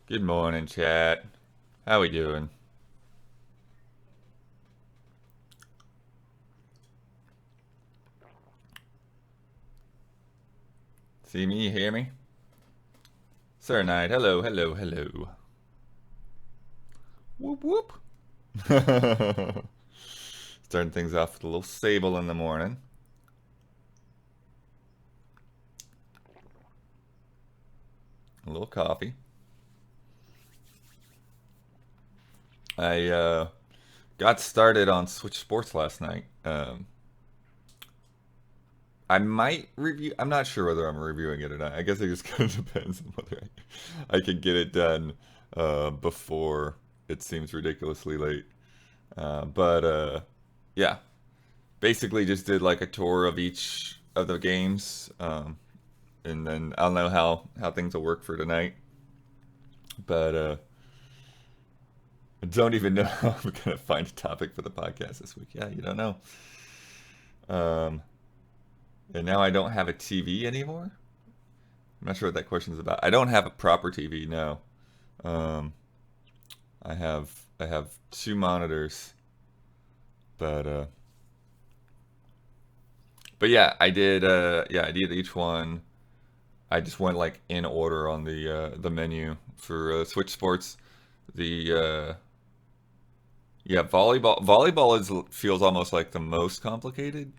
Good morning, chat. How we doing? See me? Hear me? Sir Knight, hello, hello, hello. Whoop whoop. Starting things off with a little sable in the morning. A little coffee. I got started on Switch Sports last night. I might review. I'm not sure whether I'm reviewing it or not. I guess it just kind of depends on whether I can get it done before it seems ridiculously late. But yeah, basically just did like a tour of each of the games, and then I'll know how things will work for tonight. But I don't even know how I'm gonna find a topic for the podcast this week. Yeah, you don't know. Um, and now I don't have a TV anymore. I'm not sure what that question is about. I don't have a proper TV. No. Um, I have two monitors, but but yeah, I did. Yeah, I did each one. I just went like in order on the menu for Switch Sports. The Yeah, volleyball is feels almost like the most complicated.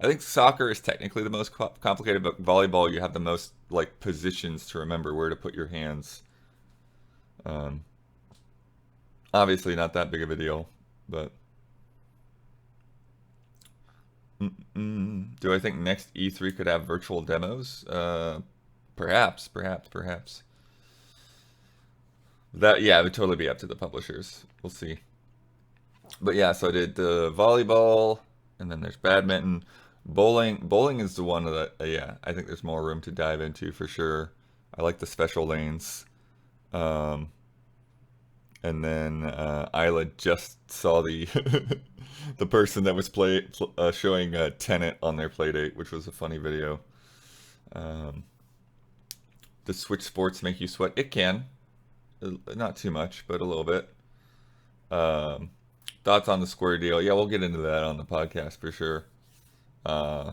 I think soccer is technically the most complicated, but volleyball you have the most like positions to remember where to put your hands. Um, Obviously not that big of a deal, but do I think next E3 could have virtual demos? Perhaps, perhaps, perhaps. That yeah, it would totally be up to the publishers. We'll see. But yeah, so I did the volleyball, and then there's badminton. Bowling is the one that yeah, I think there's more room to dive into for sure. I like the special lanes. Um, and then Isla just saw the the person that was showing Tenet on their playdate, which was a funny video. Um, does Switch Sports make you sweat? It can, not too much, but a little bit. Um, Thoughts on the Square deal? Yeah, we'll get into that on the podcast for sure. Uh,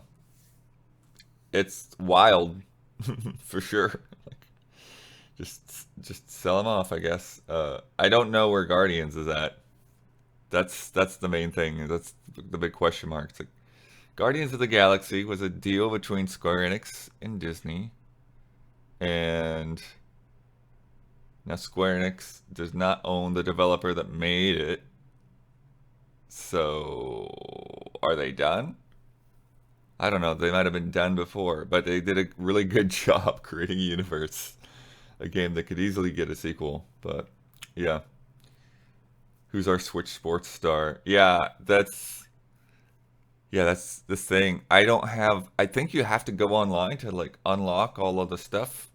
it's wild, for sure. Like, just sell them off, I guess. I don't know where Guardians is at. That's the main thing. That's the big question mark. It's like Guardians of the Galaxy was a deal between Square Enix and Disney, and now Square Enix does not own the developer that made it. So, are they done? I don't know. They might have been done before, but they did a really good job creating a universe, a game that could easily get a sequel. But yeah, who's our Switch Sports star? Yeah, that's the thing. I don't have. I think you have to go online to like unlock all of the stuff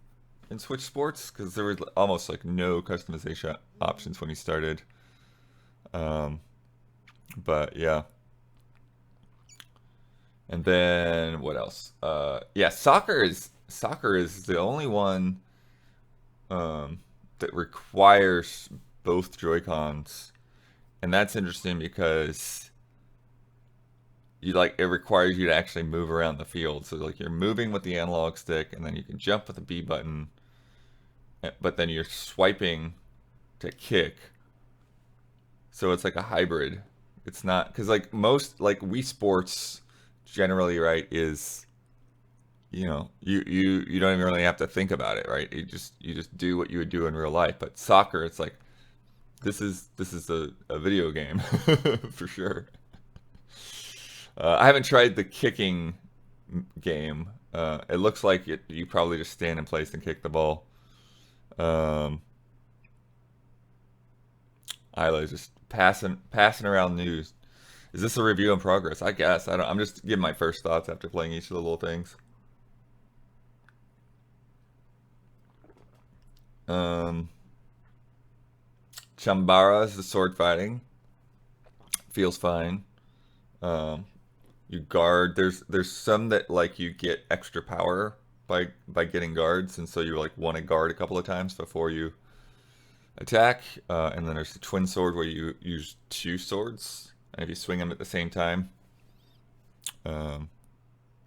in Switch Sports because there was almost like no customization options when you started. Um, but yeah, and then what else? Yeah, soccer is the only one that requires both Joy Cons, and that's interesting because you like it requires you to actually move around the field. So like you're moving with the analog stick, and then you can jump with the B button, but then you're swiping to kick. So it's like a hybrid. It's not because like most like Wii Sports generally right is you don't even really have to think about it, right? You just do what you would do in real life. But soccer, it's like this is a video game for sure. I haven't tried the kicking game. It looks like you probably just stand in place and kick the ball. Um, Isla is just passing around news. Is this a review in progress? I guess I don't. I'm just giving my first thoughts after playing each of the little things. Um, Chambara is the sword fighting. Feels fine. Um, you guard. There's some that like you get extra power by getting guards, and so you like want to guard a couple of times before you. attack, and then there's the twin sword where you use two swords, and if you swing them at the same time, um,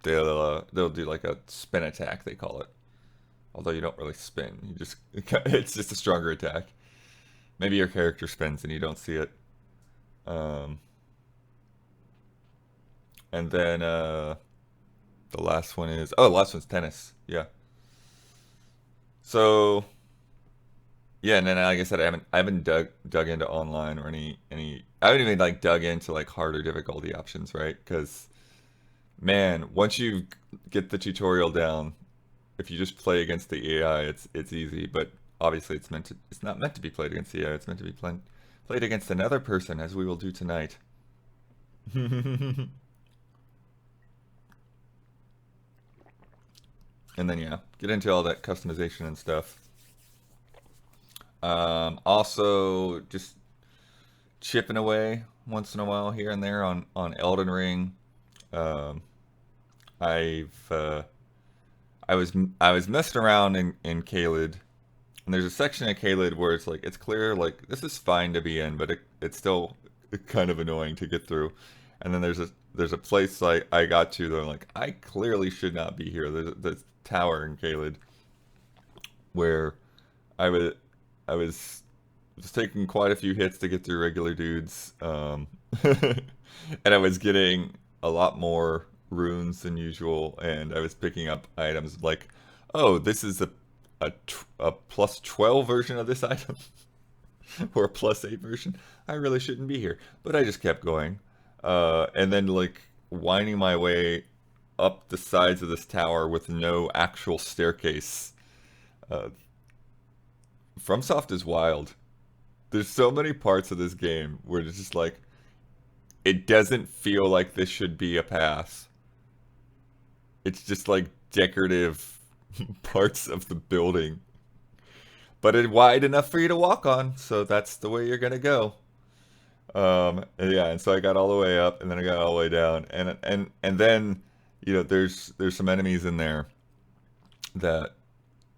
they'll do like a spin attack, they call it. Although you don't really spin, you just it's just a stronger attack. Maybe your character spins and you don't see it. Um, and then the last one is the last one's tennis. Yeah. So yeah, and then like I said, I haven't dug into online or any. I haven't even like dug into like harder difficulty options, right? Because man, once you get the tutorial down, if you just play against the AI, it's easy. But obviously, it's not meant to be played against the AI. It's meant to be played against another person, as we will do tonight. And then yeah, get into all that customization and stuff. Also, just chipping away once in a while here and there on Elden Ring. Um, I've I was messing around in Caelid, and there's a section of Caelid where it's like it's clear like this is fine to be in, but it's still kind of annoying to get through. And then there's a place I got to that I'm like I clearly should not be here. There's this tower in Caelid where I was I was just taking quite a few hits to get through regular dudes, and I was getting a lot more runes than usual, and I was picking up items like, oh, this is a plus 12 version of this item, or a plus 8 version. I really shouldn't be here, but I just kept going, and then like winding my way up the sides of this tower with no actual staircase. Uh, FromSoft is wild. There's so many parts of this game where it's just like it doesn't feel like this should be a path. It's just like decorative parts of the building, but it's wide enough for you to walk on, so that's the way you're gonna go. And yeah, and so I got all the way up, and then I got all the way down, and then there's some enemies in there that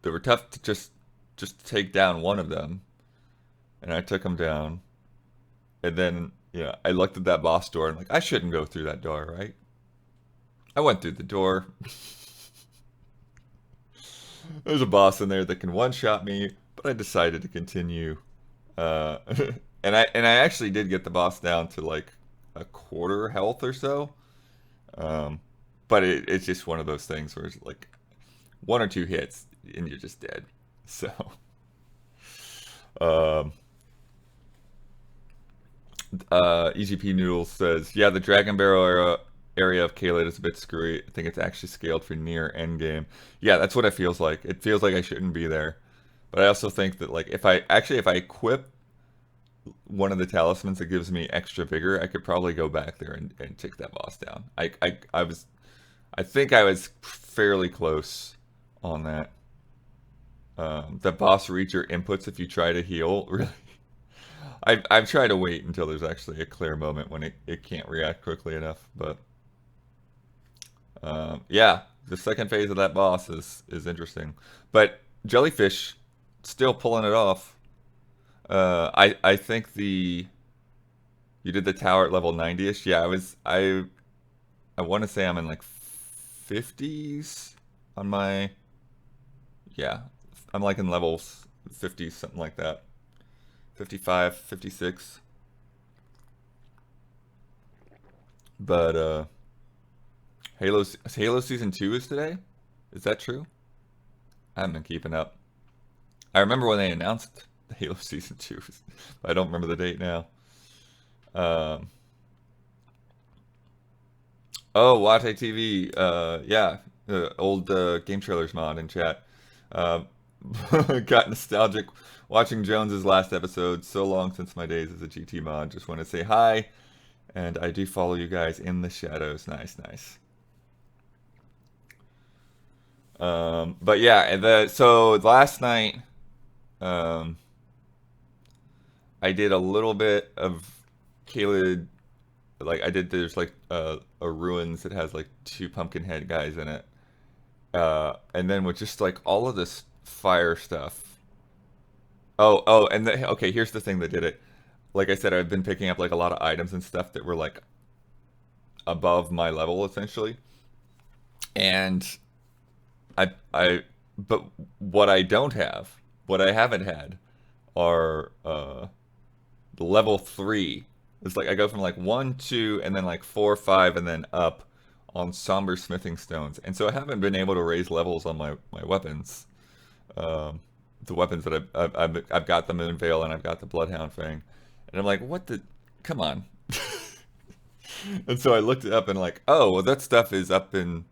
were tough to just take down one of them, and I took him down. And then, I looked at that boss door and like, I shouldn't go through that door, right? I went through the door. There's a boss in there that can one-shot me, but I decided to continue. Uh, and I actually did get the boss down to like a quarter health or so. Um, but it's just one of those things where it's like one or two hits and you're just dead. So, um, EGP Noodles says, yeah, the Dragon Barrel area of Caelid is a bit screwy. I think it's actually scaled for near end game. Yeah, that's what it feels like. It feels like I shouldn't be there. But I also think that like if I equip one of the talismans that gives me extra vigor, I could probably go back there and take that boss down. I think I was fairly close on that. The boss reads your inputs if you try to heal. Really, I've tried to wait until there's actually a clear moment when it can't react quickly enough. But yeah, the second phase of that boss is interesting. But Jellyfish still pulling it off. I think you did the tower at level 90ish. Yeah, I want to say I'm in like 50s on my yeah. I'm like in levels 50 something like that. 55, 56. But Halo season 2 is today? Is that true? I haven't been keeping up. I remember when they announced Halo season 2, but I don't remember the date now. Um, oh, Wate TV. Yeah, old game trailers mod in chat. Uh, got nostalgic watching Jones's last episode. So long since my days as a GT mod. Just want to say hi, and I do follow you guys in the shadows. Nice, nice. But yeah, so last night, um, I did a little bit of Caelid. Like I did, there's like a ruins that has like two pumpkin head guys in it, and then with just like all of this fire stuff, and okay, here's the thing that did it. Like I said, I've been picking up like a lot of items and stuff that were like above my level essentially, and I but what I don't have, what I haven't had, are level 3. It's like I go from like 1, 2, and then like 4, 5, and then up on somber smithing stones, and so I haven't been able to raise levels on my weapons. Um, the weapons that I've got the Moon Veil and I've got the Bloodhound Fang, and I'm like, what the? Come on. And so I looked it up and like, oh, well, that stuff is up in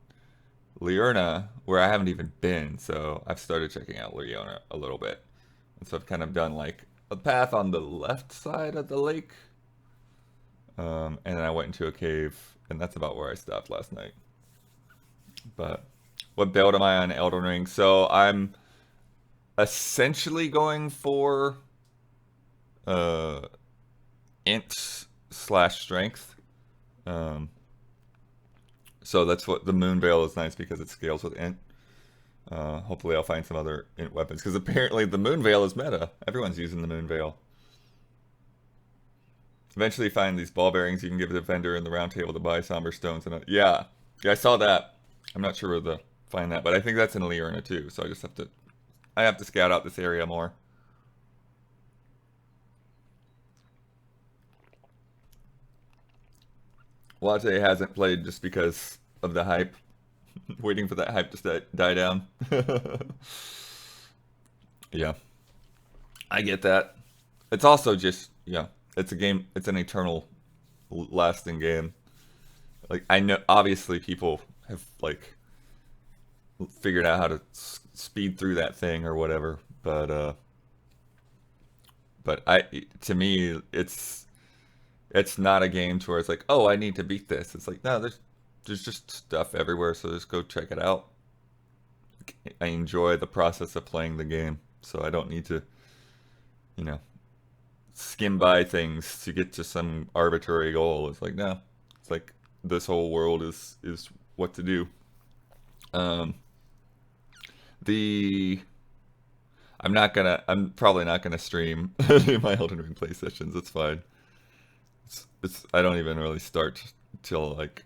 Liurna, where I haven't even been. So I've started checking out Liurna a little bit, and so I've kind of done like a path on the left side of the lake, and then I went into a cave, and that's about where I stopped last night. But what build am I on Elden Ring? So I'm essentially going for uh int slash strength. Um, so that's what the Moon Veil is nice because it scales with int. Hopefully I'll find some other int weapons because apparently the Moon Veil is meta. Everyone's using the Moon Veil. Eventually find these ball bearings you can give the vendor in the round table to buy somber stones. And yeah, I saw that. I'm not sure where to find that, but I think that's in Liurna too. So I have to scout out this area more. Latte hasn't played just because of the hype. Waiting for that hype to die down. Yeah, I get that. It's also just, yeah, it's a game, it's an eternal lasting game. Like, I know, obviously, people have, like, figured out how to speed through that thing or whatever, but to me, it's not a game to where it's like, oh, I need to beat this. It's like, no, there's just stuff everywhere, so just go check it out. I enjoy the process of playing the game, so I don't need to, you know, skim by things to get to some arbitrary goal. It's like, no, it's like this whole world is what to do. Um, the I'm probably not gonna stream my Elden Ring play sessions. It's fine. It's I don't even really start till like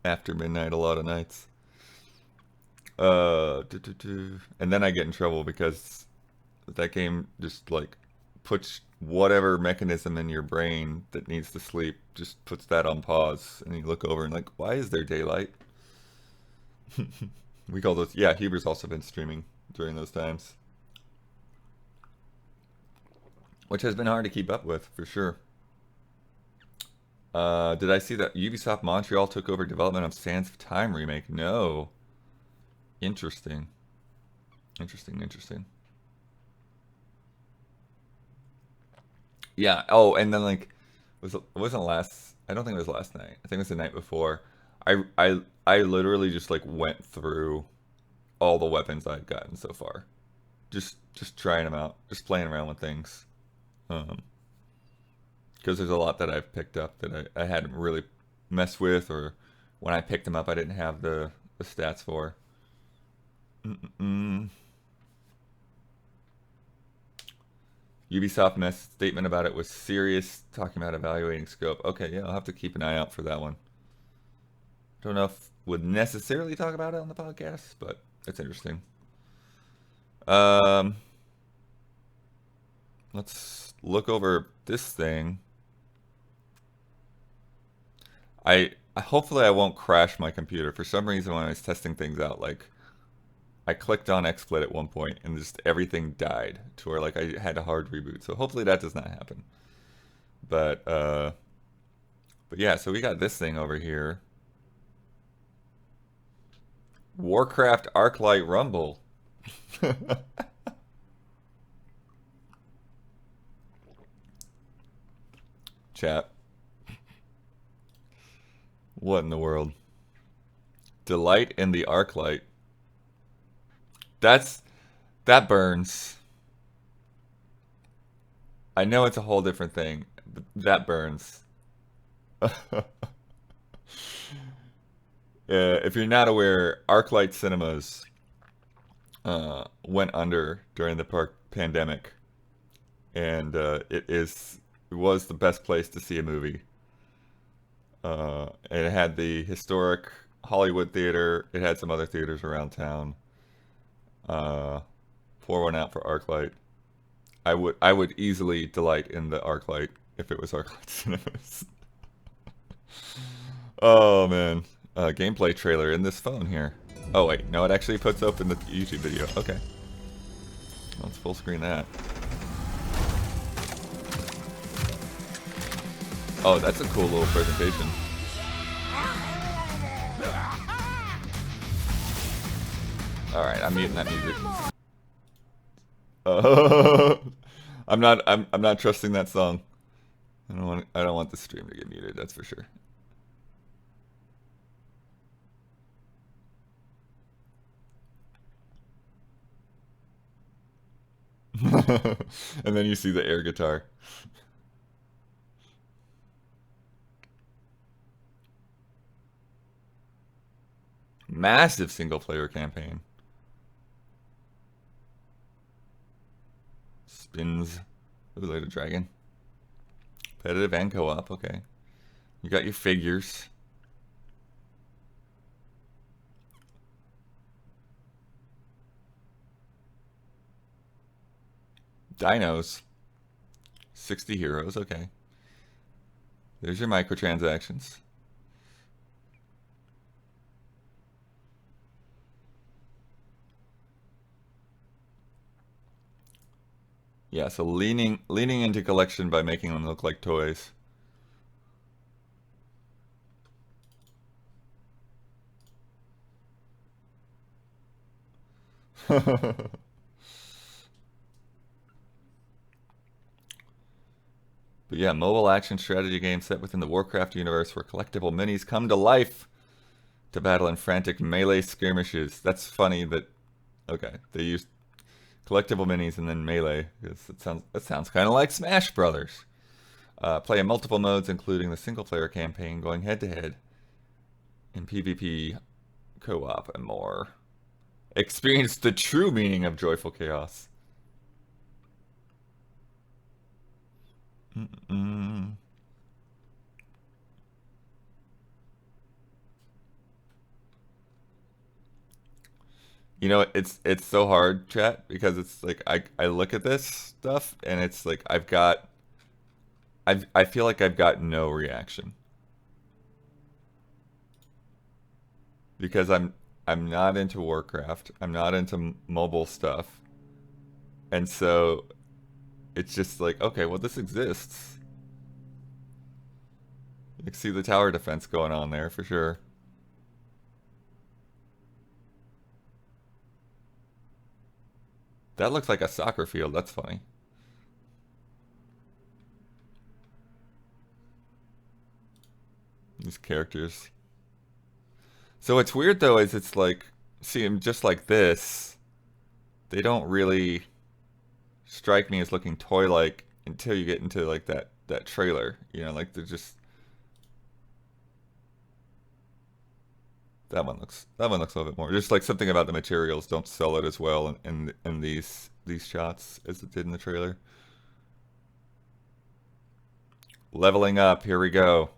after midnight a lot of nights. And then I get in trouble because that game just like puts whatever mechanism in your brain that needs to sleep, just puts that on pause, and you look over and like, why is there daylight? We call those, yeah, Huber's also been streaming during those times, which has been hard to keep up with for sure. Did I see that Ubisoft Montreal took over development of Sands of Time remake? No. Interesting. Interesting. Yeah. Oh, and then like, it wasn't last. I don't think it was last night. I think it was the night before. I literally just like went through all the weapons I've gotten so far, just trying them out, just playing around with things. Um, because there's a lot that I've picked up that I hadn't really messed with, or when I picked them up, I didn't have the stats for. Mm-mm. Ubisoft messed statement about it was serious, talking about evaluating scope. Okay, yeah, I'll have to keep an eye out for that one. Don't know if would necessarily talk about it on the podcast, but it's interesting. Um, let's look over this thing. Hopefully I won't crash my computer. For some reason, when I was testing things out, like I clicked on XSplit at one point and just everything died to where like I had a hard reboot. So hopefully that does not happen. But yeah, so we got this thing over here. Warcraft Arclight Rumble. Chat. What in the world? Delight in the Arclight. That burns. I know it's a whole different thing, but that burns. If you're not aware, Arclight Cinemas went under during the pandemic, and it was the best place to see a movie. And it had the historic Hollywood Theater. It had some other theaters around town. Uh, Pour one out for ArcLight. I would easily delight in the ArcLight if it was ArcLight Cinemas. Oh man, gameplay trailer in this phone here. Oh wait, no, it actually puts open the YouTube video. Okay, let's full screen that. Oh, that's a cool little presentation. All right, I'm muting that music. I'm not trusting that song. I don't want the stream to get muted. That's for sure. And then you see the air guitar. Massive single player campaign. Spins. Ooh, Light a Dragon. Competitive and co-op, okay. You got your figures. Dinos. 60 heroes, okay. There's your microtransactions. Yeah, so leaning into collection by making them look like toys. But yeah, mobile action strategy game set within the Warcraft universe where collectible minis come to life to battle in frantic melee skirmishes. That's funny that okay, they used collectible minis and then melee because that sounds kind of like Smash Brothers. Play in multiple modes, including the single player campaign, going head to head in PvP, co-op, and more. Experience the true meaning of joyful chaos. Mm-mm. You know, it's so hard, chat, because it's like I look at this stuff and it's like I feel like I've got no reaction because I'm not into Warcraft. I'm not into mobile stuff. And so it's just like, okay, well this exists. You can see the tower defense going on there for sure. That looks like a soccer field. That's funny. These characters. So what's weird though is it's like, see them just like this. They don't really strike me as looking toy-like until you get into like that trailer. You know, like they're just that one looks a little bit more. Just like something about the materials don't sell it as well in these shots as it did in the trailer. Leveling up. Here we go.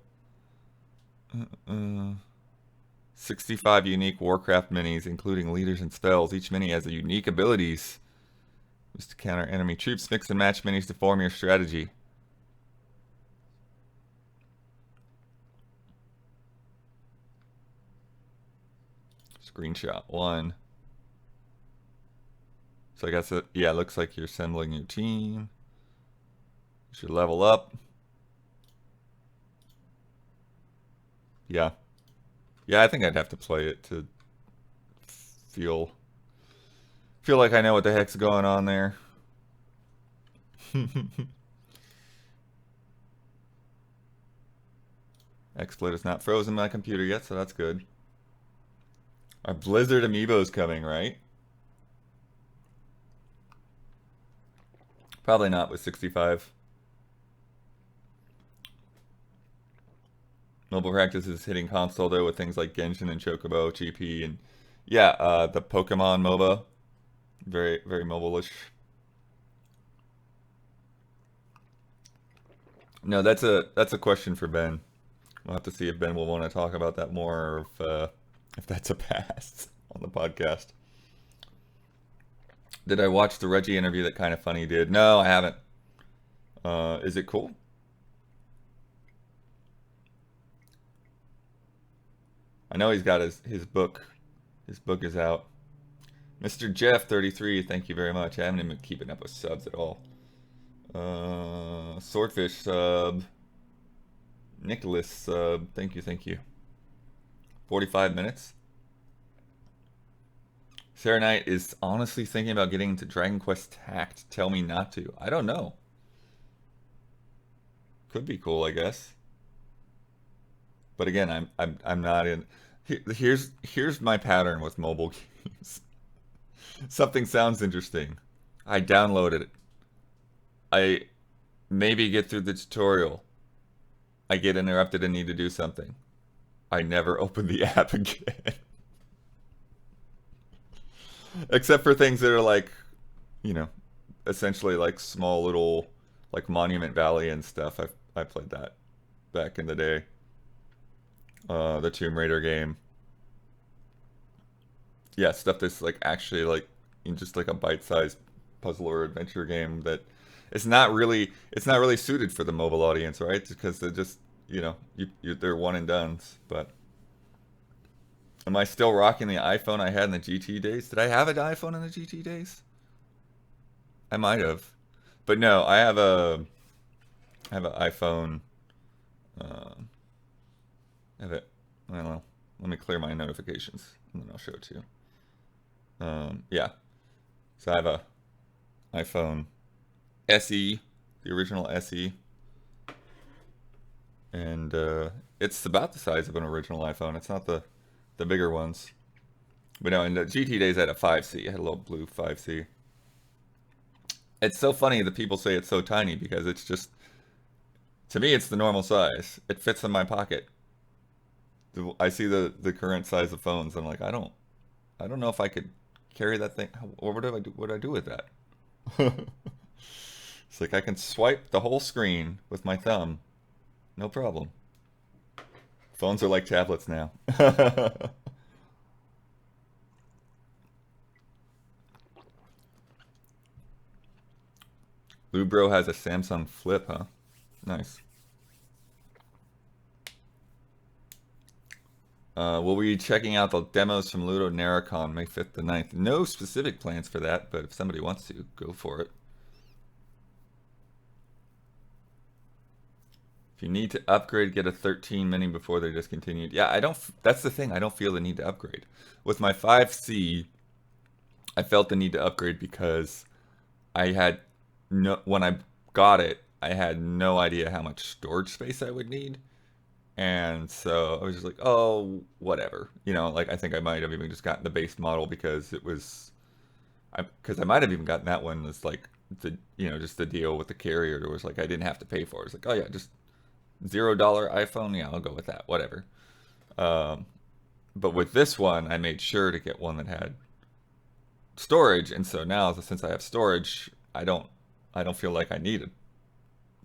65 unique Warcraft minis, including leaders and spells. Each mini has a unique abilities. Used to counter enemy troops. Mix and match minis to form your strategy. Screenshot 1. So I guess it, yeah, it looks like you're assembling your team. You should level up. Yeah. Yeah, I think I'd have to play it to feel like I know what the heck's going on there. XSplit is not frozen my computer yet, so that's good. Our Blizzard amiibos coming, right? Probably not with 65. Mobile practice is hitting console though with things like Genshin and Chocobo, GP, and yeah, the Pokemon MOBA Very, very mobile-ish. No, that's a question for Ben. We'll have to see if Ben will want to talk about that more, or if that's a pass on the podcast. Did I watch the Reggie interview that Kind of Funny did? No, I haven't. Is it cool? I know he's got his book. His book is out. Mr. Jeff 33, thank you very much. I haven't been keeping up with subs at all. Swordfish sub. Nicholas sub. Thank you, thank you. 45 minutes. Sarah Knight is honestly thinking about getting into Dragon Quest Tact. Tell me not to. I don't know. Could be cool, I guess. But again, I'm not in. Here's my pattern with mobile games. Something sounds interesting. I downloaded it. I maybe get through the tutorial. I get interrupted and need to do something. I never open the app again. Except for things that are like, you know, essentially like small little, like Monument Valley and stuff. I played that back in the day. The Tomb Raider game. Yeah, stuff that's like actually like in just like a bite-sized puzzle or adventure game that it's not really suited for the mobile audience, right? Because they're just, they're one and dones. But am I still rocking the iPhone I had in the GT days? Did I have an iPhone in the GT days? I might have. But no, I have an iPhone. Um, I have it. I don't know. Let me clear my notifications and then I'll show it to you. Yeah. So I have a iPhone SE, the original SE, and it's about the size of an original iPhone. It's not the bigger ones. But no, in the GT days I had a 5C. I had a little blue 5C. It's so funny that people say it's so tiny because it's just, to me, it's the normal size. It fits in my pocket. I see the current size of phones. I'm like, I don't know if I could carry that thing. Or what do I do? What do I do with that? It's like I can swipe the whole screen with my thumb, no problem. Phones are like tablets now. Lubro has a Samsung Flip, huh? Nice. We'll be checking out the demos from Ludo Narracon May 5th to 9th. No specific plans for that, but if somebody wants to, go for it. If you need to upgrade, get a 13 mini before they're discontinued. Yeah, that's the thing. I don't feel the need to upgrade. With my 5C, I felt the need to upgrade because I had when I got it, I had no idea how much storage space I would need. And so I was just like, oh, whatever. Like I think I might have even just gotten the base model because I might have even gotten that one as like just the deal with the carrier. It was like I didn't have to pay for it. It's like, oh yeah, just $0 iPhone. Yeah, I'll go with that. Whatever. Um, but with this one, I made sure to get one that had storage, and so now since I have storage, I don't feel like I need a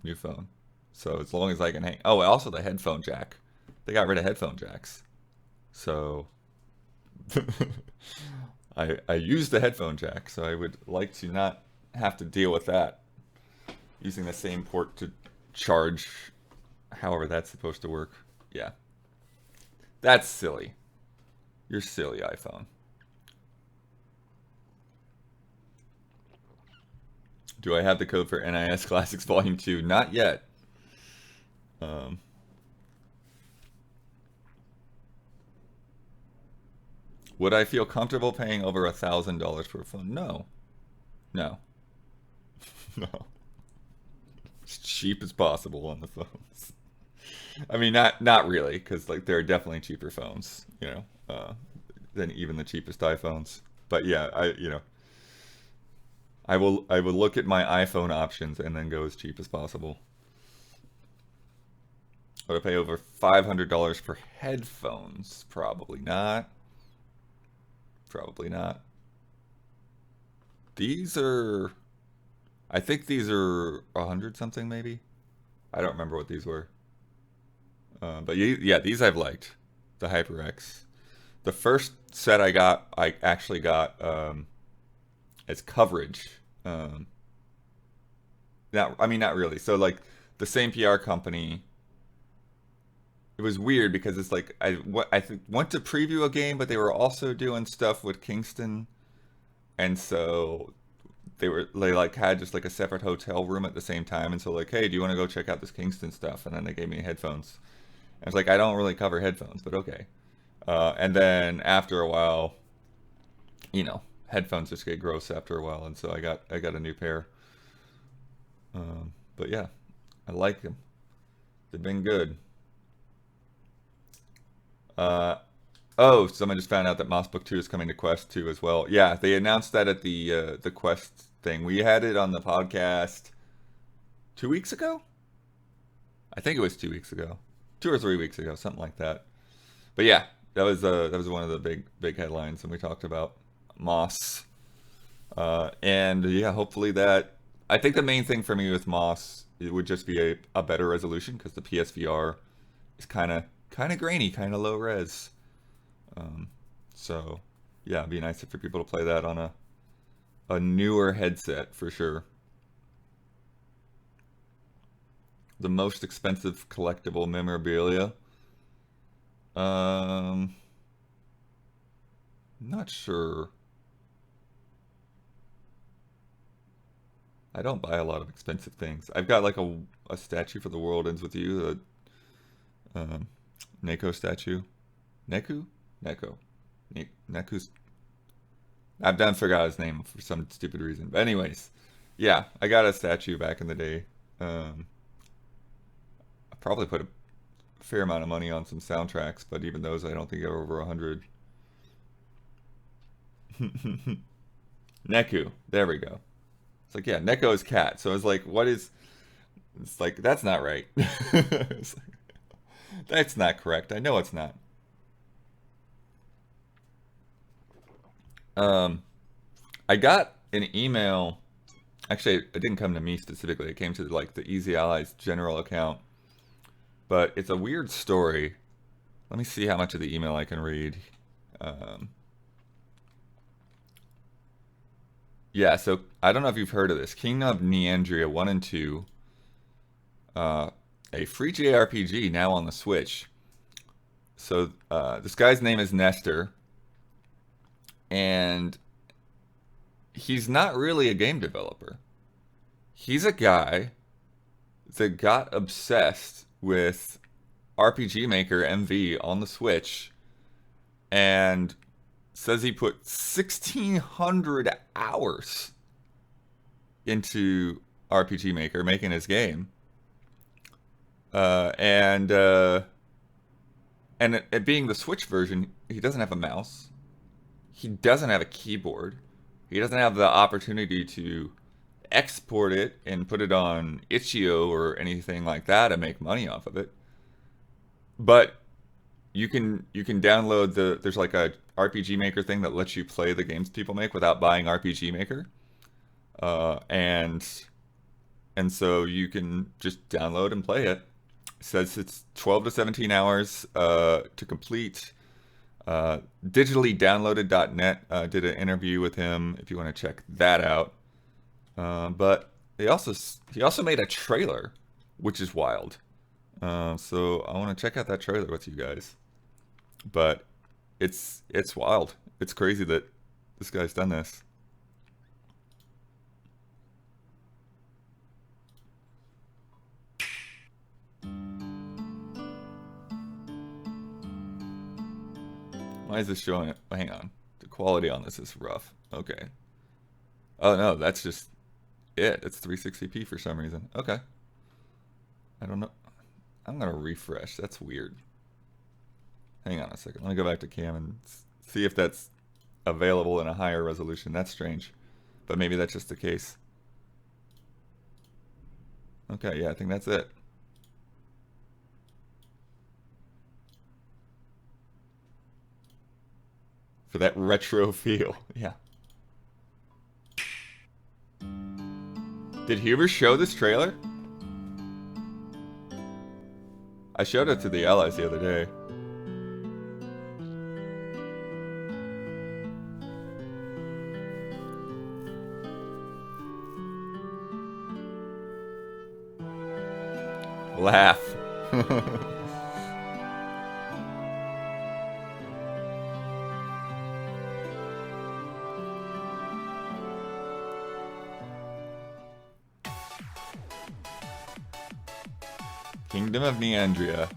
new phone. So as long as I can hang. Oh, also the headphone jack. They got rid of headphone jacks. So I use the headphone jack, so I would like to not have to deal with that using the same port to charge however that's supposed to work. Yeah. That's silly. You're silly, iPhone. Do I have the code for NIS Classics Volume 2? Not yet. Um, would I feel comfortable paying over $1,000 for a phone? No. No. No. As cheap as possible on the phones. I mean, not really, because like there are definitely cheaper phones, than even the cheapest iPhones. But yeah, I will look at my iPhone options and then go as cheap as possible. Would I pay over $500 for headphones? Probably not. Probably not. These are, I think these are 100 something maybe. I don't remember what these were. But yeah, these I've liked. The HyperX. The first set I actually got as coverage. Um, I mean, not really. So like the same PR company. It was weird because it's like went to preview a game, but they were also doing stuff with Kingston, and so they like had just like a separate hotel room at the same time, and so like, hey, do you want to go check out this Kingston stuff? And then they gave me headphones. I was like, I don't really cover headphones, but okay. And then after a while, you know, headphones just get gross after a while, and so I got a new pair. But yeah, I like them. They've been good. Uh, oh, someone just found out that Moss Book 2 is coming to Quest 2 as well. Yeah, they announced that at the Quest thing. We had it on the podcast 2 weeks ago. I think it was 2 weeks ago, 2 or 3 weeks ago, something like that. But yeah, that was one of the big headlines, and we talked about Moss. And yeah, hopefully that. I think the main thing for me with Moss it would just be a better resolution because the PSVR is kind of grainy, kind of low res. Um, so yeah, it'd be nice for people to play that on a newer headset for sure. The most expensive collectible memorabilia. Um, Not sure. I don't buy a lot of expensive things. I've got like a statue for The World Ends With You, a Neko statue. Neku? Neko. Neku's. I've done forgot his name for some stupid reason. But anyways, yeah, I got a statue back in the day. Um, I probably put a fair amount of money on some soundtracks, but even those I don't think are over 100. Neku. There we go. It's like, yeah, Neko is cat. So it's like, what is. It's like, that's not right. It's like, that's not correct. I know it's not. Um, I got an email. Actually, it didn't come to me specifically. It came to like the Easy Allies general account. But it's a weird story. Let me see how much of the email I can read. Um, yeah, so I don't know if you've heard of this. Kingdom of Neandria 1 and 2, uh, a free JRPG now on the Switch. So this guy's name is Nestor, and he's not really a game developer. He's a guy that got obsessed with RPG Maker MV on the Switch and says he put 1,600 hours into RPG Maker making his game. Uh, and uh, and it being the Switch version, he doesn't have a mouse. He doesn't have a keyboard. He doesn't have the opportunity to export it and put it on itch.io or anything like that and make money off of it. But you can download there's like a RPG Maker thing that lets you play the games people make without buying RPG Maker. And so you can just download and play it. It says it's 12 to 17 hours to complete. Digitallydownloaded.net did an interview with him if you want to check that out. But he also made a trailer, which is wild. So I want to check out that trailer with you guys. But it's wild. It's crazy that this guy's done this. Why is this showing it? Hang on. The quality on this is rough. Okay. Oh no, that's just it. It's 360p for some reason. Okay. I don't know. I'm gonna refresh. That's weird. Hang on a second. Let me go back to cam and see if that's available in a higher resolution. That's strange. But maybe that's just the case. Okay, yeah, I think that's it. For that retro feel. Yeah. Did he ever show this trailer? I showed it to the allies the other day. Laugh. Kingdom of Neandria.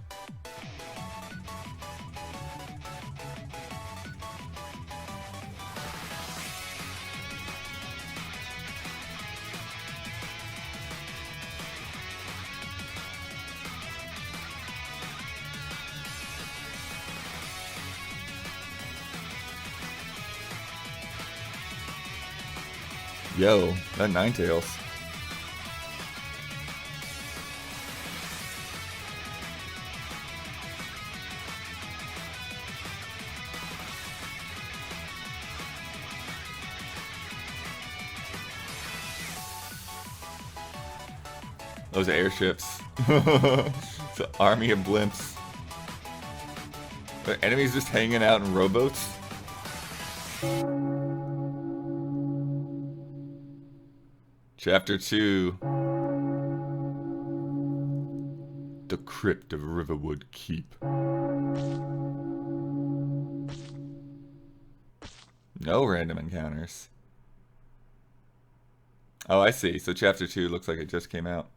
Yo, that Ninetales. Those airships. It's an army of blimps. The enemies just hanging out in rowboats? Chapter 2. The Crypt of Riverwood Keep. No random encounters. Oh, I see. So chapter 2 looks like it just came out.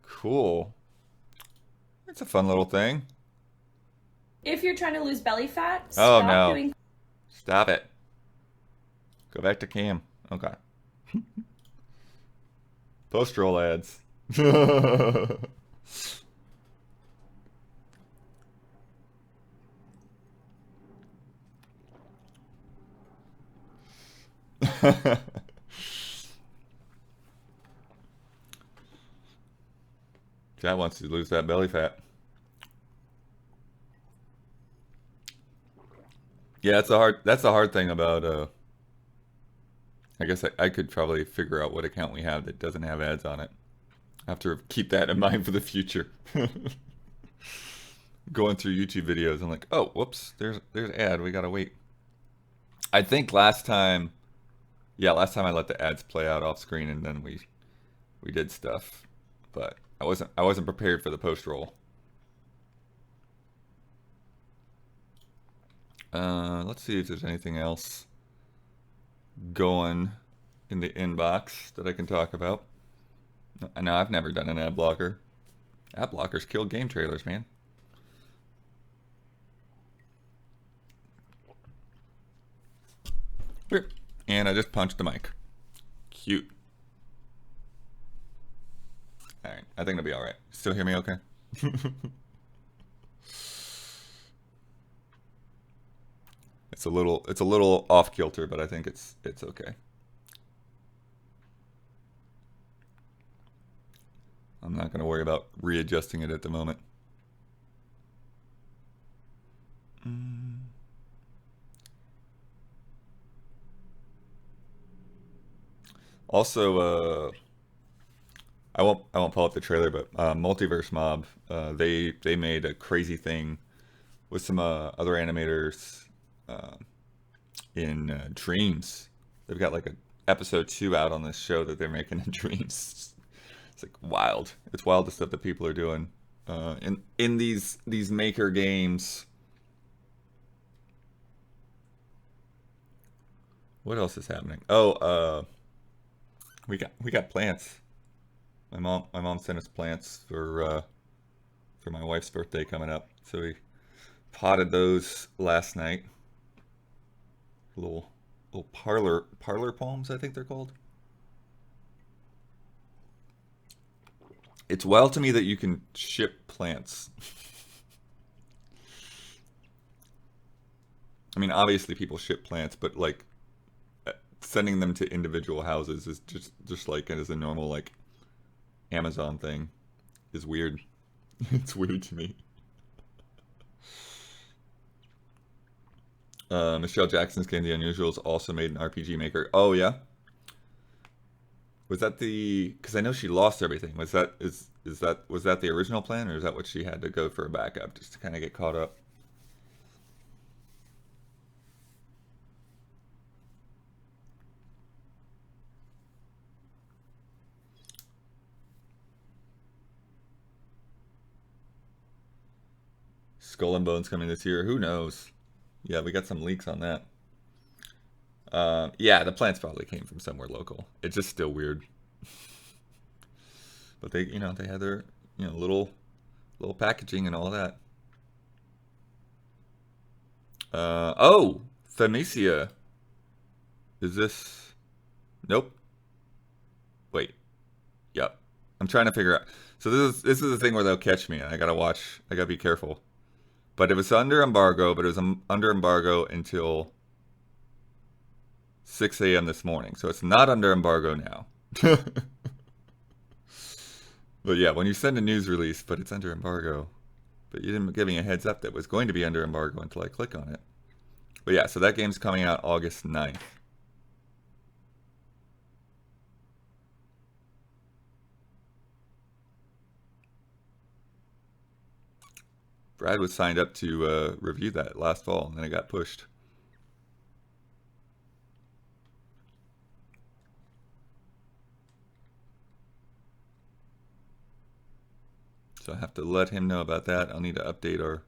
Cool. It's a fun little thing. If you're trying to lose belly fat, Oh, stop no. doing... Stop it. Go back to cam. Okay. Post-roll ads. Chad wants to lose that belly fat. Yeah, that's the hard thing about I guess I could probably figure out what account we have that doesn't have ads on it. I have to keep that in mind for the future. Going through YouTube videos, I'm like, oh, whoops, there's ad, we gotta wait. I think last time I let the ads play out off screen and then we did stuff. But I wasn't prepared for the post roll. Let's see if there's anything else going in the inbox that I can talk about. I know I've never done an ad blocker. Ad blockers kill game trailers, man. And I just punched the mic. Cute. Alright, I think it'll be alright. Still hear me okay? It's a little off kilter, but I think it's okay. I'm not gonna worry about readjusting it at the moment. Also, I won't pull up the trailer, but Multiverse Mob, they made a crazy thing with some other animators in Dreams. They've got like a episode 2 out on this show that they're making in Dreams. It's like wild. It's wild the stuff that people are doing in these maker games. What else is happening? Oh, we got plants. My mom sent us plants for my wife's birthday coming up, so we potted those last night. Little parlor palms, I think they're called. It's wild to me that you can ship plants. I mean, obviously people ship plants, but like sending them to individual houses is just like as a normal like Amazon thing is weird. It's weird to me. Michelle Jackson's game The Unusuals also made an RPG Maker. Oh yeah, was that the? Because I know she lost everything. Was that the original plan, or is that what she had to go for a backup just to kind of get caught up? Skull and Bones coming this year. Who knows? Yeah, we got some leaks on that. Yeah, the plants probably came from somewhere local. It's just still weird. But they had their, little packaging and all that. Oh, Themisia. Is this? Nope. Wait. Yep. I'm trying to figure out. So this is the thing where they'll catch me, and I gotta watch. I gotta be careful. But it was under embargo. But it was under embargo until 6 a.m. this morning. So it's not under embargo now. But yeah, when you send a news release, but it's under embargo, but you didn't give me a heads up that it was going to be under embargo until I click on it. But yeah, so that game's coming out August 9th. Brad was signed up to review that last fall, and then it got pushed. So I have to let him know about that. I'll need to update our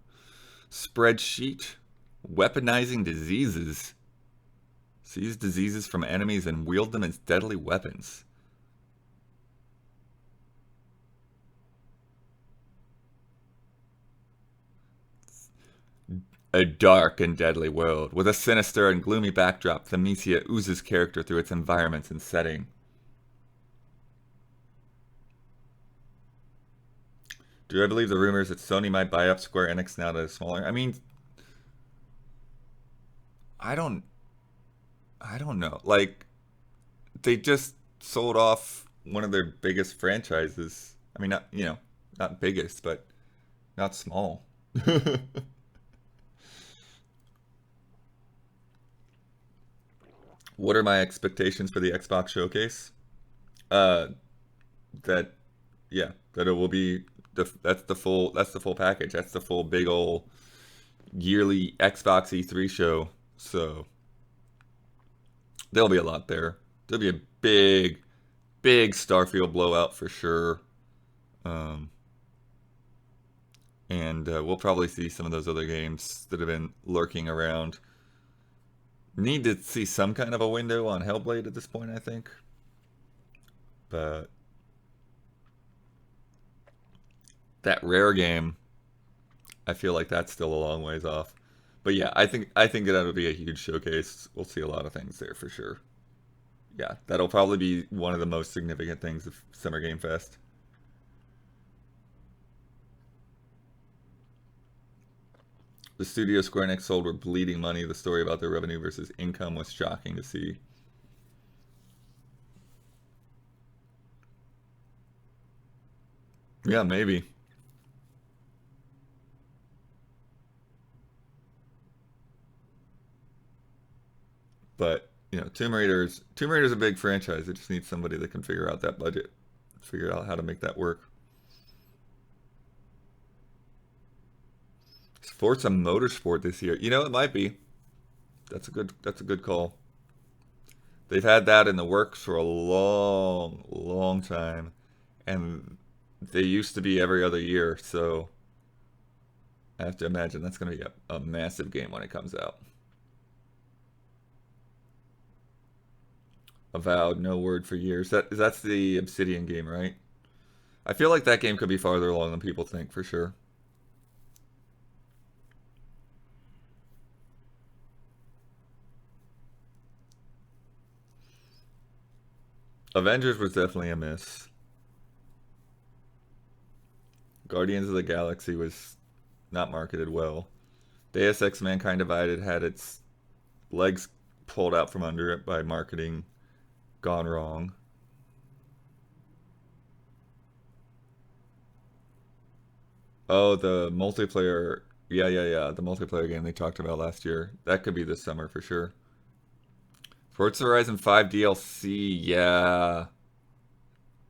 spreadsheet. Weaponizing diseases. Seize diseases from enemies and wield them as deadly weapons. A dark and deadly world. With a sinister and gloomy backdrop, Themisia oozes character through its environments and setting. Do I believe the rumors that Sony might buy up Square Enix now that it's smaller? I mean, I don't I don't know. Like they just sold off one of their biggest franchises. I mean, not biggest, but not small. What are my expectations for the Xbox showcase? Uh, that yeah, that it will be that's the full package. That's the full big old yearly Xbox E3 show. So there'll be a lot there. There'll be a big Starfield blowout for sure. Um, and we'll probably see some of those other games that have been lurking around. Need to see some kind of a window on Hellblade at this point, I think. But that rare game, I feel like that's still a long ways off. But yeah, I think that'll be a huge showcase. We'll see a lot of things there for sure. Yeah, that'll probably be one of the most significant things of Summer Game Fest. The studio Square Enix sold were bleeding money. The story about their revenue versus income was shocking to see. Yeah, maybe. But Tomb Raider's a big franchise. It just needs somebody that can figure out that budget, figure out how to make that work. Forza Motorsport this year. It might be. That's a good call. They've had that in the works for a long, long time, and they used to be every other year. So I have to imagine that's going to be a massive game when it comes out. Avowed, no word for years. That's the Obsidian game, right? I feel like that game could be farther along than people think, for sure. Avengers was definitely a miss. Guardians of the Galaxy was not marketed well. Deus Ex Mankind Divided had its legs pulled out from under it by marketing gone wrong. Oh, the multiplayer. Yeah. The multiplayer game they talked about last year. That could be this summer for sure. Forza Horizon 5 DLC, yeah.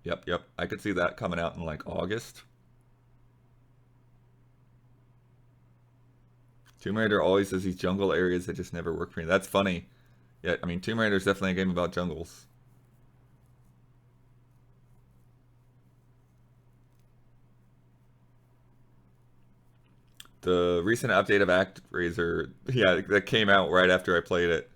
Yep. I could see that coming out in like August. Tomb Raider always has these jungle areas that just never work for me. That's funny. Yeah, I mean, Tomb Raider is definitely a game about jungles. The recent update of ActRaiser, yeah, that came out right after I played it.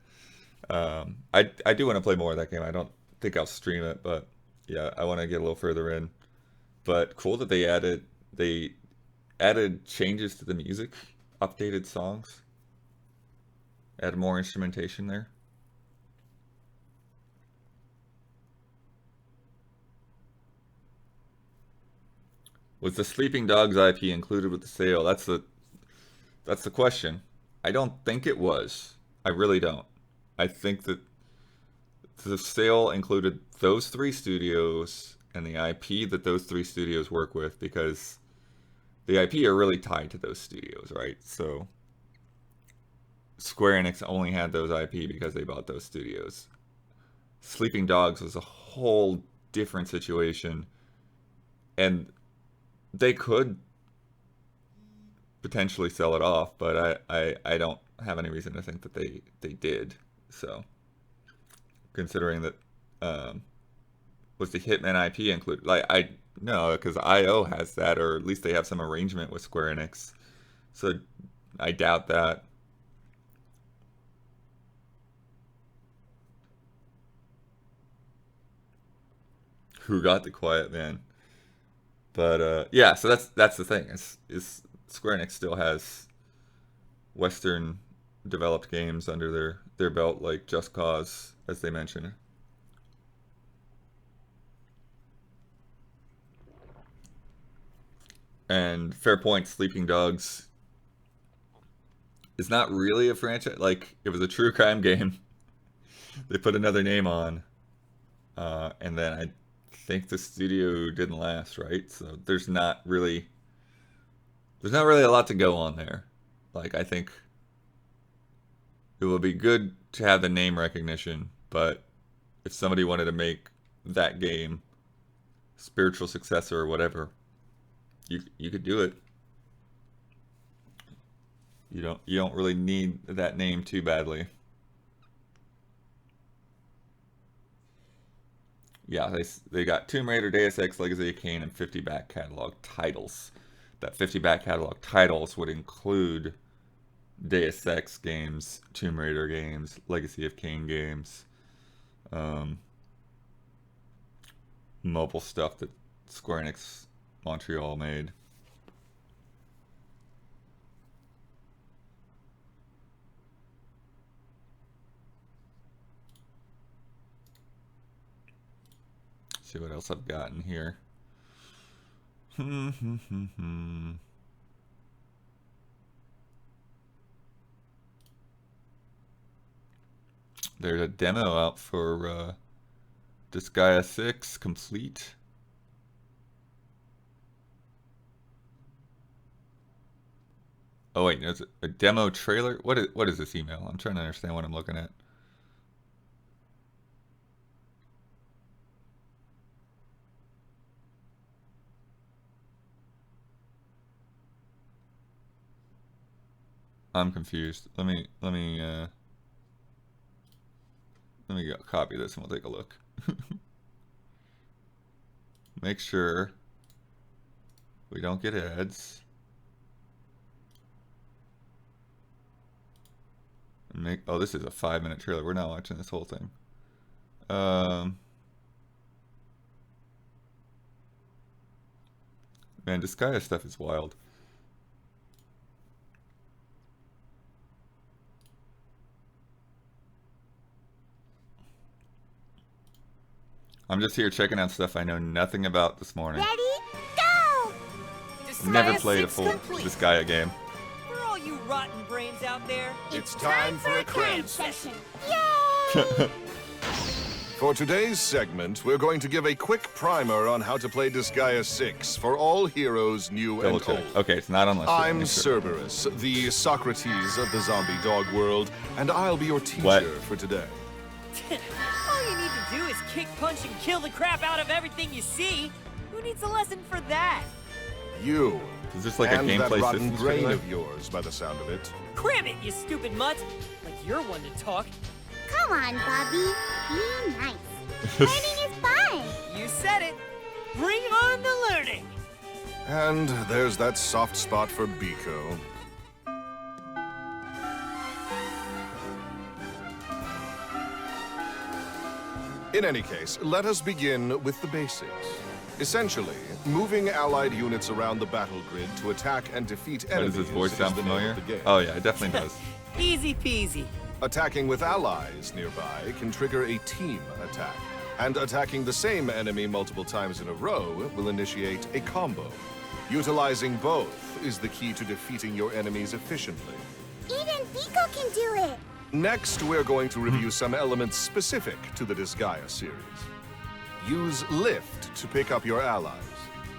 I do want to play more of that game. I don't think I'll stream it, but yeah, I want to get a little further in. But cool that they added changes to the music, updated songs, added more instrumentation there. Was the Sleeping Dogs IP included with the sale? That's the question. I don't think it was. I really don't. I think that the sale included those three studios and the IP that those three studios work with because the IP are really tied to those studios, right? So Square Enix only had those IP because they bought those studios. Sleeping Dogs was a whole different situation, and they could potentially sell it off, but I don't have any reason to think that they did. So considering that was the Hitman IP included? Like I no, because IO has that, or at least they have some arrangement with Square Enix. So I doubt that. Who got the Quiet Man? But yeah, so that's the thing. Is Square Enix still has Western developed games under their belt, like Just Cause, as they mentioned. And fair point, Sleeping Dogs is not really a franchise. Like, it was a true crime game. They put another name on. And then I think the studio didn't last, right? So there's not really a lot to go on there. Like, I think it would be good to have the name recognition, but if somebody wanted to make that game spiritual successor or whatever, you could do it. You don't really need that name too badly. Yeah, they got Tomb Raider, Deus Ex, Legacy of Kain, and 50 back catalog titles. That 50 back catalog titles would include Deus Ex games, Tomb Raider games, Legacy of Kain games, um, mobile stuff that Square Enix Montreal made. See what else I've got in here. There's a demo out for Disgaea 6 complete. Oh wait, there's a demo trailer. What is this email? I'm trying to understand what I'm looking at. I'm confused. Let me copy this and we'll take a look. Make sure we don't get ads. Oh, this is a 5-minute trailer. We're not watching this whole thing. Man, Disgaea stuff is wild. I'm just here checking out stuff I know nothing about this morning. Ready, go! Never played a full Disgaea game. For all you rotten brains out there, It's time for a cram session. Yay! For today's segment, we're going to give a quick primer on how to play Disgaea 6 for all heroes new Double and check. old. Okay, it's not unlisted. I'm Make sure. Cerberus, the Socrates of the zombie dog world, and I'll be your teacher What? for today. All you need to do is kick, punch, and kill the crap out of everything you see. Who needs a lesson for that? You. Is this like a and that gameplay rotten system? brain trailer? of yours, by the sound of it. Cram it, you stupid mutt! Like you're one to talk. Come on, Bobby. Be nice. Learning is fun. You said it. Bring on the learning. And there's that soft spot for Biko. In any case, let us begin with the basics. Essentially, moving allied units around the battle grid to attack and defeat Why enemies does his voice is sound the name familiar? of the game. Oh yeah, it definitely does. Easy peasy. Attacking with allies nearby can trigger a team attack, and attacking the same enemy multiple times in a row will initiate a combo. Utilizing both is the key to defeating your enemies efficiently. Even Biko can do it. Next, we're going to review some elements specific to the Disgaea series. Use lift to pick up your allies,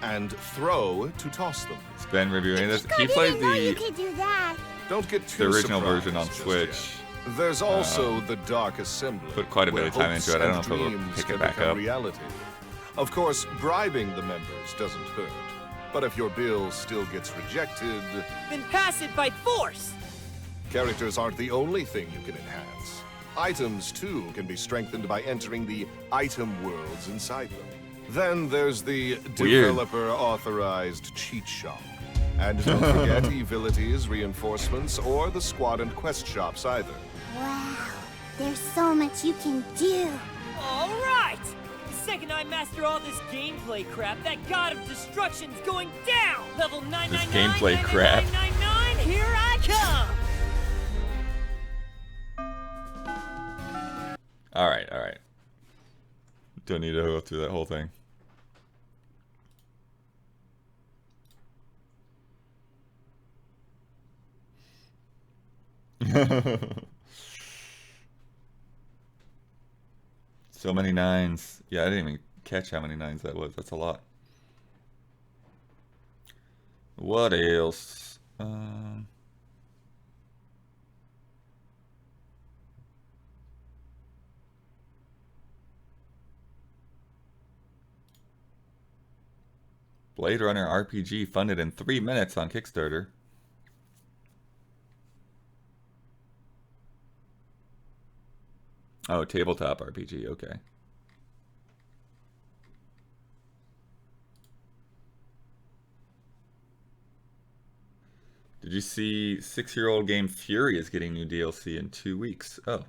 and throw to toss them. It's Ben reviewing this. Biko He played didn't know you the could do that. Don't get too original surprised version on just Switch. yet. There's also the Dark Assembly. Put quite a bit where of time hopes into it. I don't and know if it'll dreams pick it can back become up. reality. Of course, bribing the members doesn't hurt. But if your bill still gets rejected, Then pass it by force. characters aren't the only thing you can enhance. Items, too, can be strengthened by entering the item worlds inside them. Then there's the Weird. developer-authorized cheat shop. And don't forget Evilities, reinforcements, or the squad and quest shops either. Wow. There's so much you can do. All right. The second I master all this gameplay crap, that god of destruction's going down. Level 999. gameplay crap. 999, here I come. All right. Don't need to go through that whole thing. So many nines. Yeah, I didn't even catch how many nines that was. That's a lot. What else? Blade Runner RPG funded in 3 minutes on Kickstarter. Oh, tabletop RPG, okay. Did you see 6-year-old game Fury is getting new DLC in 2 weeks? Oh,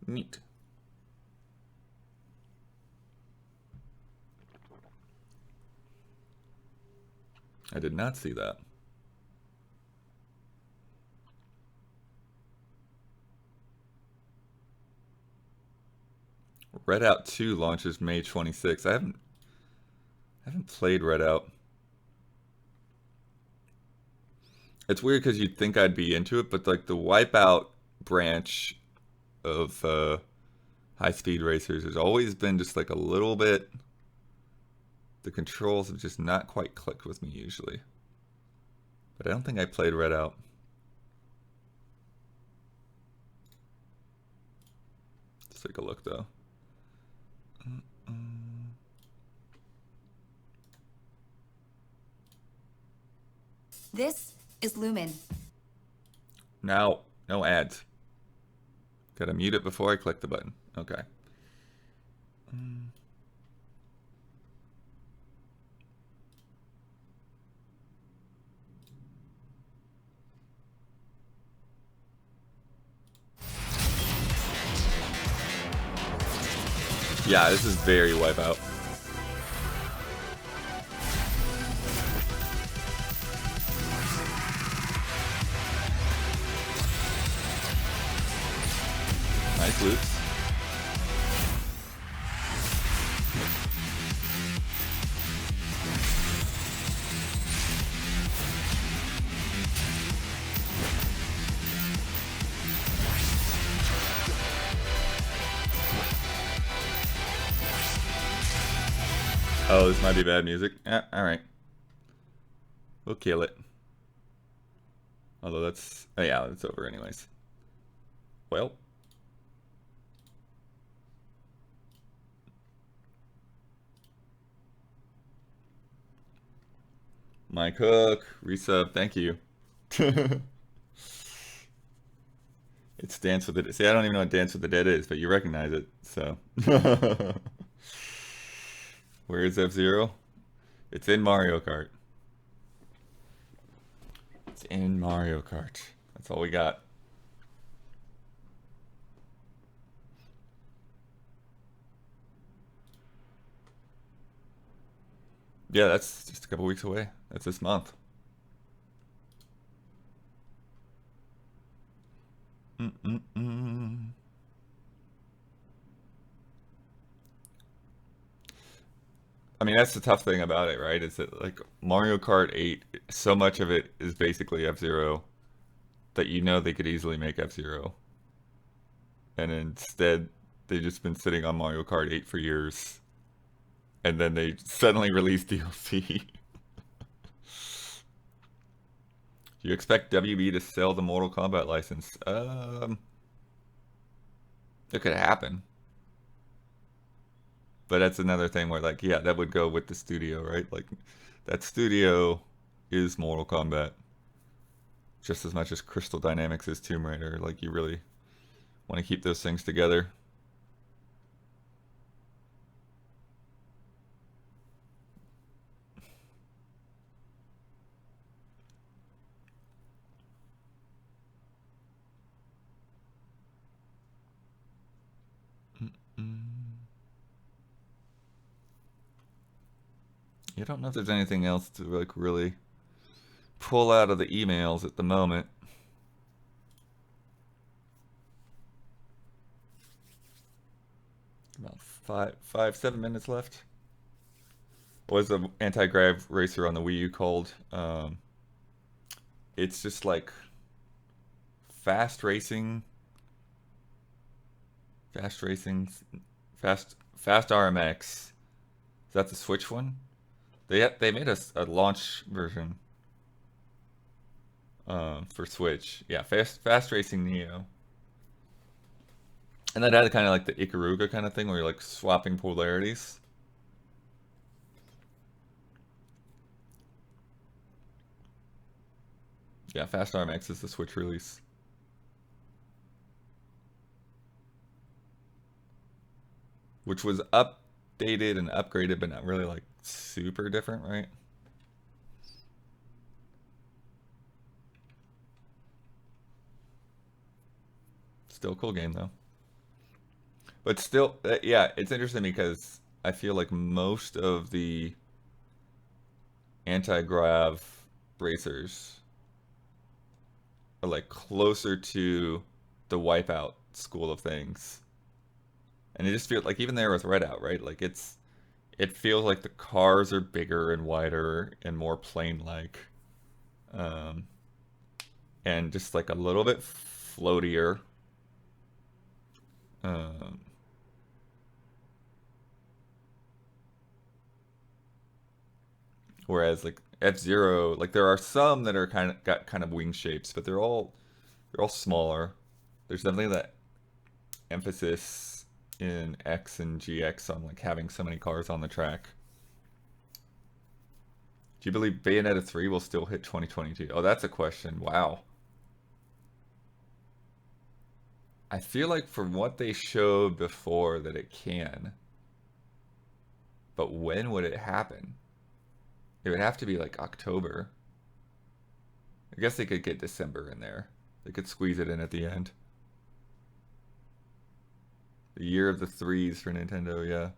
neat. I did not see that. Redout 2 launches May 26th. I haven't played Redout. It's weird because you'd think I'd be into it, but like the Wipeout branch of High Speed Racers has always been just like a little bit. The controls have just not quite clicked with me usually. But I don't think I played Redout. Let's take a look though. This is Lumen. Now, no ads. Gotta mute it before I click the button. Okay. Yeah, this is very Wipeout. Nice loops. Oh, this might be bad music. Alright. We'll kill it. Although that's... Oh yeah, it's over anyways. Well. Mike Hook, resub, thank you. It's Dance with the Dead. See, I don't even know what Dance with the Dead is, but you recognize it, so. Where is F-Zero? It's in Mario Kart. It's in Mario Kart. That's all we got. Yeah, that's just a couple weeks away. That's this month. I mean, that's the tough thing about it, right? Is that like Mario Kart 8, so much of it is basically F-Zero that you know they could easily make F-Zero. And instead, they've just been sitting on Mario Kart 8 for years. And then they suddenly release DLC. Do you expect WB to sell the Mortal Kombat license? It could happen. But that's another thing where, like, yeah, that would go with the studio, right? Like, that studio is Mortal Kombat. Just as much as Crystal Dynamics is Tomb Raider. Like, you really want to keep those things together. I don't know if there's anything else to like really pull out of the emails at the moment. About 7 minutes left. What was the anti-grav racer on the Wii U called? It's just like fast racing, fast RMX. Is that the Switch one? They made a launch version for Switch. Yeah, fast racing Neo. And that had kind of like the Ikaruga kind of thing where you're like swapping polarities. Yeah, Fast RMX is the Switch release. Which was updated and upgraded, but not really like super different, right? Still a cool game though. But still, yeah, it's interesting because I feel like most of the anti-grav racers are like closer to the Wipeout school of things. And it just feels like even there with Redout, right? Like it feels like the cars are bigger and wider and more plane-like. And just like a little bit floatier. Whereas like F-Zero, like there are some that are got kind of wing shapes, but they're all smaller. There's definitely that emphasis in X and GX on like having so many cars on the track. Do you believe Bayonetta 3 will still hit 2022? Oh, that's a question. Wow. I feel like from what they showed before that it can. But when would it happen? It would have to be like October. I guess they could get December in there. They could squeeze it in at the end. The year of the threes for Nintendo, yeah.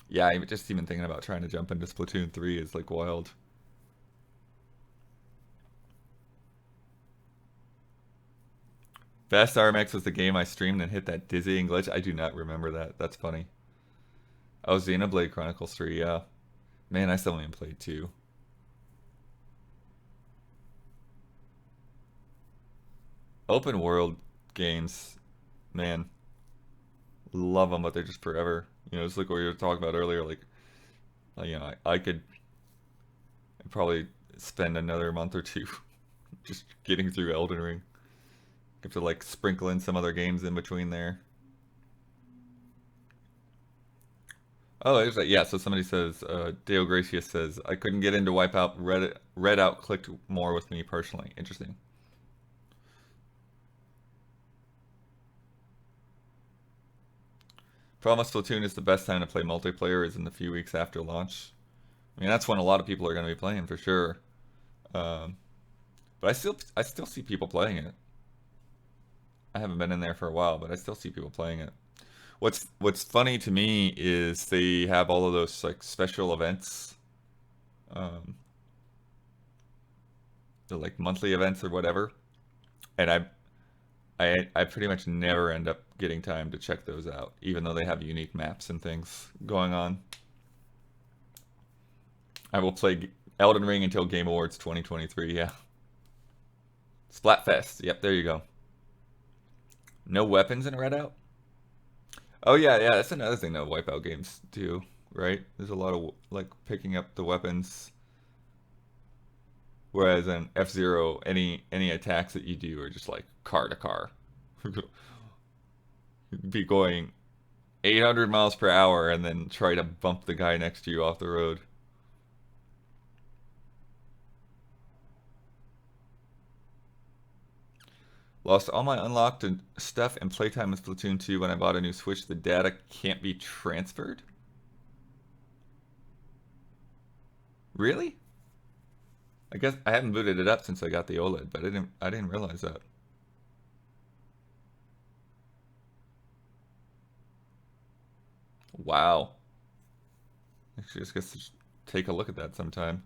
Yeah, just even thinking about trying to jump into Splatoon 3 is like wild. Fast RMX was the game I streamed and hit that dizzying glitch. I do not remember that. That's funny. Oh, Xenoblade Chronicles 3, yeah. Man, I still haven't played 2. Open world games, man. Love them, but they're just forever. You know, just like what you were talking about earlier, like You know, I could probably spend another month or two just getting through Elden Ring. Have to like sprinkle in some other games in between there. Oh, there's yeah. So somebody says, Deo Gracious says, I couldn't get into Wipeout. Redout clicked more with me personally. Interesting. Problem with Splatoon is the best time to play multiplayer is in the few weeks after launch. I mean, that's when a lot of people are going to be playing for sure. But I still see people playing it. I haven't been in there for a while, but I still see people playing it. What's funny to me is they have all of those like special events, the like monthly events or whatever, and I pretty much never end up getting time to check those out, even though they have unique maps and things going on. I will play Elden Ring until Game Awards 2023. Yeah. Splatfest. Yep, there you go. No weapons in Redout? Oh yeah, that's another thing that Wipeout games do, right? There's a lot of like picking up the weapons. Whereas in F-Zero, any attacks that you do are just like car to car. You'd be going 800 miles per hour and then try to bump the guy next to you off the road. Lost all my unlocked stuff and playtime with Splatoon 2 when I bought a new Switch. The data can't be transferred? Really? I guess I haven't booted it up since I got the OLED, but I didn't realize that. Wow. Actually, I just guess to take a look at that sometime.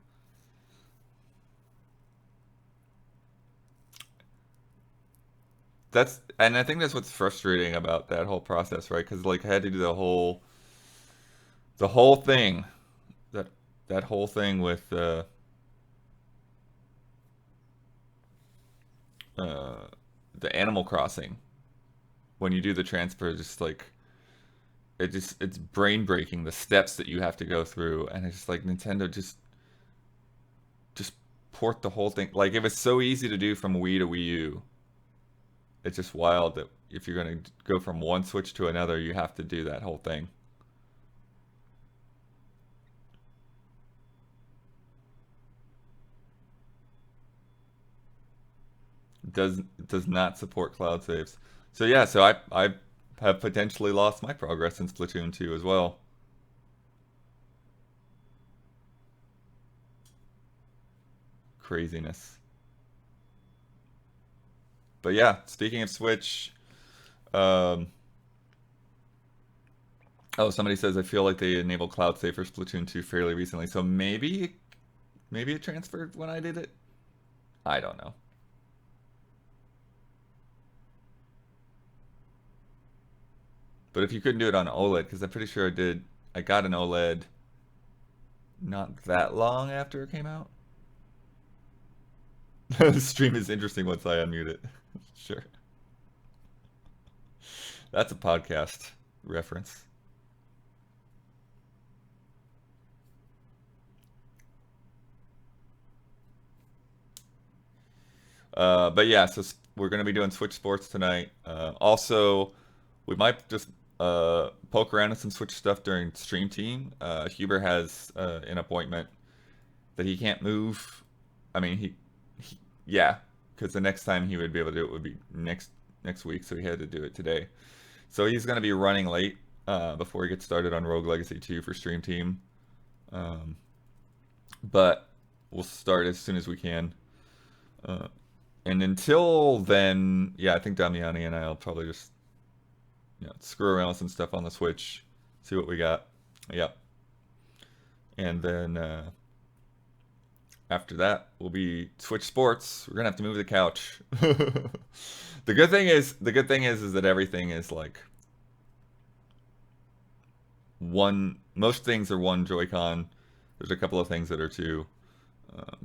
And I think that's what's frustrating about that whole process, right? Because like I had to do the whole thing, that whole thing with the Animal Crossing. When you do the transfer, just like it's brain breaking the steps that you have to go through, and it's just like Nintendo just port the whole thing. Like it was so easy to do from Wii to Wii U. It's just wild that if you're going to go from one Switch to another, you have to do that whole thing. Does not support cloud saves. So yeah, so I have potentially lost my progress in Splatoon 2 as well. Craziness. But yeah, speaking of Switch, oh, somebody says I feel like they enabled cloud save for Splatoon 2 fairly recently, so maybe it transferred when I did it. I don't know. But if you couldn't do it on OLED, because I'm pretty sure I did, I got an OLED not that long after it came out. The stream is interesting once I unmute it. Sure. That's a podcast reference. But yeah, so we're going to be doing Switch Sports tonight. Also, we might just poke around with some Switch stuff during Stream Team. Huber has an appointment that he can't move. I mean, yeah, because the next time he would be able to do it would be next week, so he had to do it today. So he's going to be running late before he gets started on Rogue Legacy 2 for Stream Team. But we'll start as soon as we can. And until then, yeah, I think Damiani and I will probably just screw around with some stuff on the Switch, see what we got. Yep. And then after that will be Switch Sports. We're gonna have to move the couch. The good thing is that everything is like one. Most things are one Joy-Con. There's a couple of things that are two,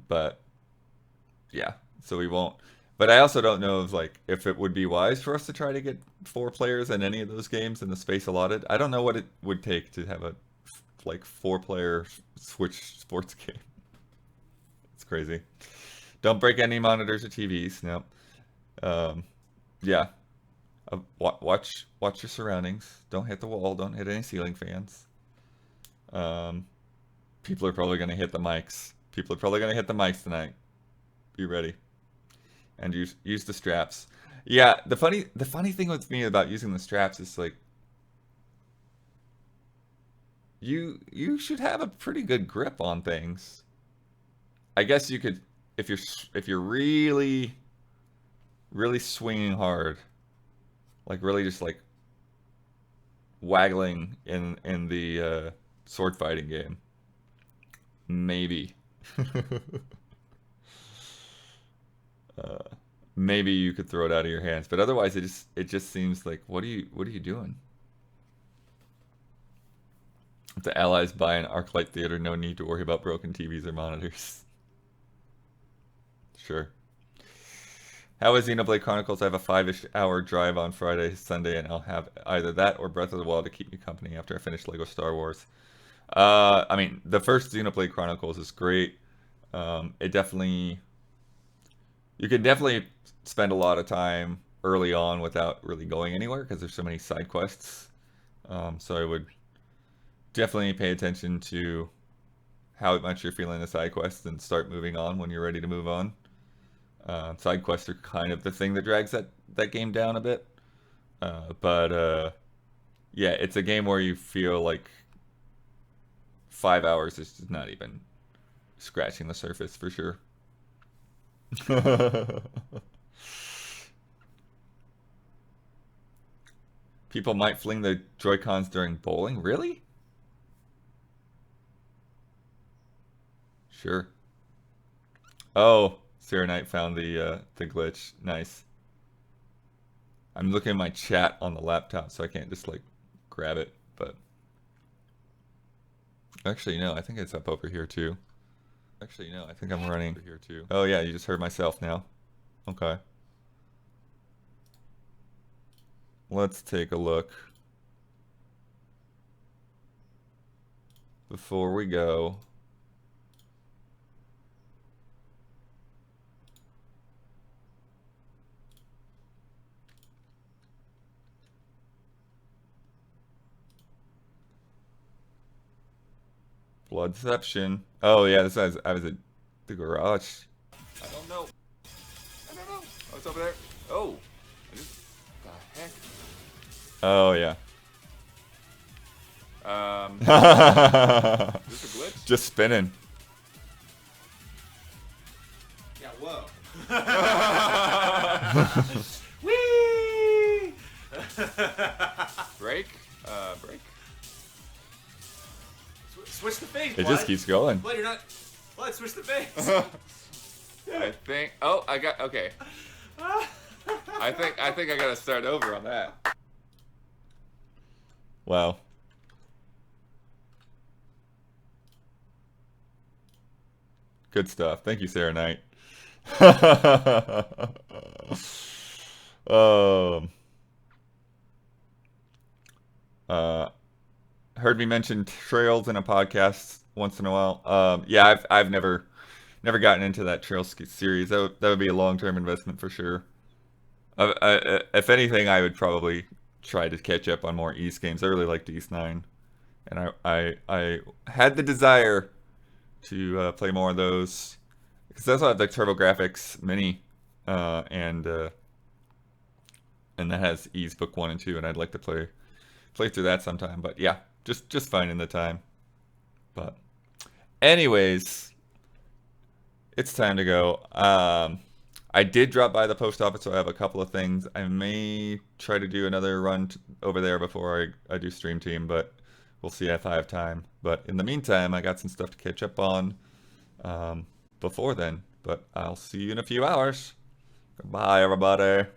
but yeah. So we won't. But I also don't know if it would be wise for us to try to get 4 players in any of those games in the space allotted. I don't know what it would take to have like 4-player Switch sports game. It's crazy. Don't break any monitors or TVs. No. Yeah. Watch your surroundings. Don't hit the wall. Don't hit any ceiling fans. People are probably gonna hit the mics. People are probably gonna hit the mics tonight. Be ready. And use the straps. Yeah, the funny thing with me about using the straps is like you should have a pretty good grip on things. I guess you could if you're really swinging hard, like really just like waggling in the sword fighting game. Maybe. Maybe you could throw it out of your hands, but otherwise it just seems like what are you doing? If the Allies buy an ArcLight theater, no need to worry about broken TVs or monitors. Sure. How is Xenoblade Chronicles? I have a 5-ish hour drive on Friday, Sunday, and I'll have either that or Breath of the Wild to keep me company after I finish Lego Star Wars. I mean, the first Xenoblade Chronicles is great. It definitely... You can definitely spend a lot of time early on without really going anywhere because there's so many side quests. So I would definitely pay attention to how much you're feeling the side quests and start moving on when you're ready to move on. Side quests are kind of the thing that drags that game down a bit. But yeah, it's a game where you feel like 5 hours is just not even scratching the surface for sure. People might fling the Joy-Cons during bowling? Really? Sure. Oh, Sarah Knight found the glitch. Nice. I'm looking at my chat on the laptop, so I can't just like grab it, but actually no, I think it's up over here too. Actually no, I think I'm running over here too. Oh yeah, you just heard myself now. Okay. Let's take a look. Before we go. Bloodception. Oh yeah, this was I was at the garage. I don't know. Oh, it's over there. Oh. The heck? Oh yeah. Is this a glitch? Just spinning. Yeah, whoa. Whee! Break? Break? Switch the face, It just keeps going. Blood, you're not... Blood, switch the face. I think. Oh, I got. Okay. I think I gotta start over on that. Wow. Good stuff. Thank you, Sarah Knight. Heard me mention trails in a podcast once in a while. Yeah, I've never gotten into that trail series. That would be a long-term investment for sure. If anything, I would probably try to catch up on more East games. I really liked East 9, and I had the desire to play more of those because that's what the TurboGrafx Mini, and that has Ease Book 1 and 2, and I'd like to play through that sometime. But yeah, just finding the time. But anyways, it's time to go. I did drop by the post office, so I have a couple of things. I may try to do another run over there before I do Stream Team, but we'll see if I have time. But in the meantime, I got some stuff to catch up on before then. But I'll see you in a few hours. Goodbye, everybody.